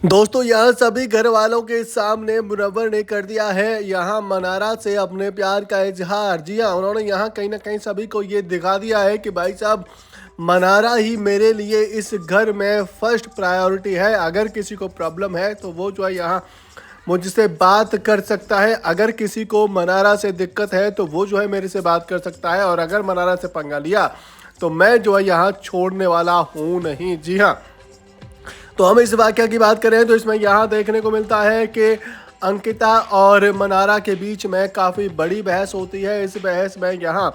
दोस्तों यहाँ सभी घर वालों के सामने मुनव्वर ने कर दिया है यहाँ मनारा से अपने प्यार का इजहार। जी हाँ, उन्होंने यहाँ कहीं ना कहीं सभी को ये दिखा दिया है कि भाई साहब मनारा ही मेरे लिए इस घर में फर्स्ट प्रायोरिटी है। अगर किसी को प्रॉब्लम है तो वो जो है यहाँ मुझसे बात कर सकता है। अगर किसी को मनारा से दिक्कत है तो वो जो है मेरे से बात कर सकता है, और अगर मनारा से पंगा लिया तो मैं जो है यहाँ छोड़ने वाला हूँ नहीं। जी हाँ, तो हम इस वाकया की बात करें तो इसमें यहाँ देखने को मिलता है कि अंकिता और मनारा के बीच में काफ़ी बड़ी बहस होती है। इस बहस में यहाँ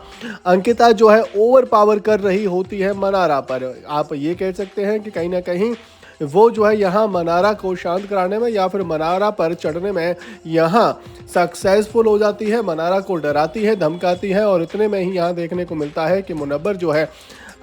अंकिता जो है ओवर पावर कर रही होती है मनारा पर। आप ये कह सकते हैं कि कहीं ना कहीं वो जो है यहाँ मनारा को शांत कराने में या फिर मनारा पर चढ़ने में यहाँ सक्सेसफुल हो जाती है, मनारा को डराती है, धमकाती है। और इतने में ही यहाँ देखने को मिलता है कि मुनव्वर जो है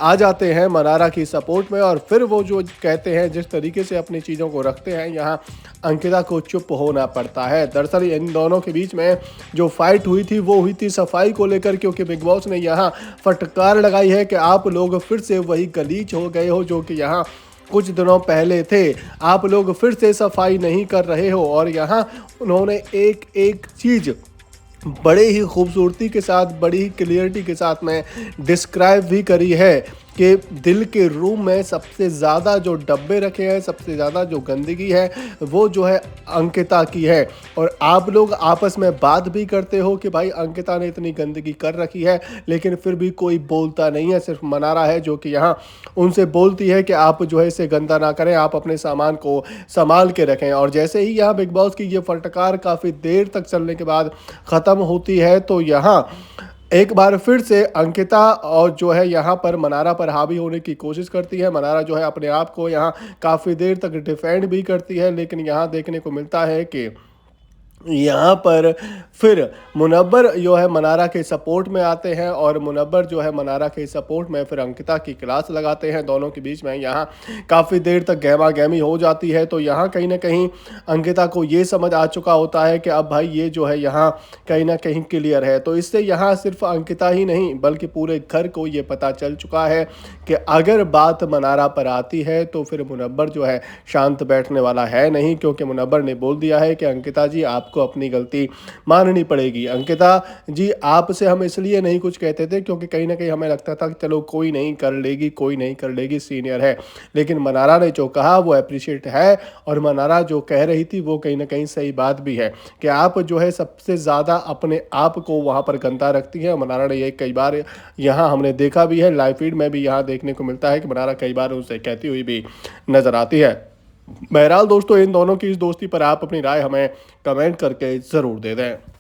आ जाते हैं मनारा की सपोर्ट में, और फिर वो जो कहते हैं जिस तरीके से अपनी चीज़ों को रखते हैं यहाँ अंकिता को चुप होना पड़ता है। दरअसल इन दोनों के बीच में जो फाइट हुई थी वो हुई थी सफाई को लेकर, क्योंकि बिग बॉस ने यहाँ फटकार लगाई है कि आप लोग फिर से वही गलीच हो गए हो जो कि यहाँ कुछ दिनों पहले थे। आप लोग फिर से सफाई नहीं कर रहे हो। और यहाँ उन्होंने एक एक चीज़ बड़े ही खूबसूरती के साथ, बड़ी ही क्लियरिटी के साथ में डिस्क्राइब भी करी है कि दिल के रूम में सबसे ज़्यादा जो डब्बे रखे हैं, सबसे ज़्यादा जो गंदगी है वो जो है अंकिता की है। और आप लोग आपस में बात भी करते हो कि भाई अंकिता ने इतनी गंदगी कर रखी है, लेकिन फिर भी कोई बोलता नहीं है। सिर्फ मनारा है जो कि यहाँ उनसे बोलती है कि आप जो है इसे गंदा ना करें, आप अपने सामान को संभाल के रखें। और जैसे ही यहाँ बिग बॉस की ये फटकार काफ़ी देर तक चलने के बाद ख़त्म होती है तो यहाँ एक बार फिर से अंकिता और जो है यहाँ पर मनारा पर हावी होने की कोशिश करती है। मनारा जो है अपने आप को यहाँ काफ़ी देर तक डिफेंड भी करती है, लेकिन यहाँ देखने को मिलता है कि यहाँ पर फिर मुनव्वर जो है मनारा के सपोर्ट में आते हैं, और मुनव्वर जो है मनारा के सपोर्ट में फिर अंकिता की क्लास लगाते हैं। दोनों के बीच में यहाँ काफ़ी देर तक गहमा गहमी हो जाती है। तो यहाँ कहीं ना कहीं अंकिता को ये समझ आ चुका होता है कि अब भाई ये जो है यहाँ कहीं ना कहीं क्लियर है। तो इससे यहाँ सिर्फ अंकिता ही नहीं बल्कि पूरे घर को ये पता चल चुका है कि अगर बात मनारा पर आती है तो फिर मुनव्वर जो है शांत बैठने वाला है नहीं, क्योंकि मुनव्वर ने बोल दिया है कि अंकिता जी आपको अपनी गलती माननी पड़ेगी। अंकिता जी आपसे हम इसलिए नहीं कुछ कहते थे क्योंकि कहीं ना कहीं हमें लगता था कि चलो कोई नहीं कर लेगी, कोई नहीं कर लेगी, सीनियर है। लेकिन मनारा ने जो कहा वो अप्रिशिएट है, और मनारा जो कह रही थी वो कहीं ना कहीं सही बात भी है कि आप जो है सबसे ज़्यादा अपने आप को वहाँ पर गंदा रखती है। मनारा ने ये कई बार यहाँ हमने देखा भी है, लाइव फीड में भी यहाँ देखने को मिलता है कि मनारा कई बार उसे कहती हुई भी नजर आती है। बहरहाल दोस्तों, इन दोनों की इस दोस्ती पर आप अपनी राय हमें कमेंट करके ज़रूर दे दें।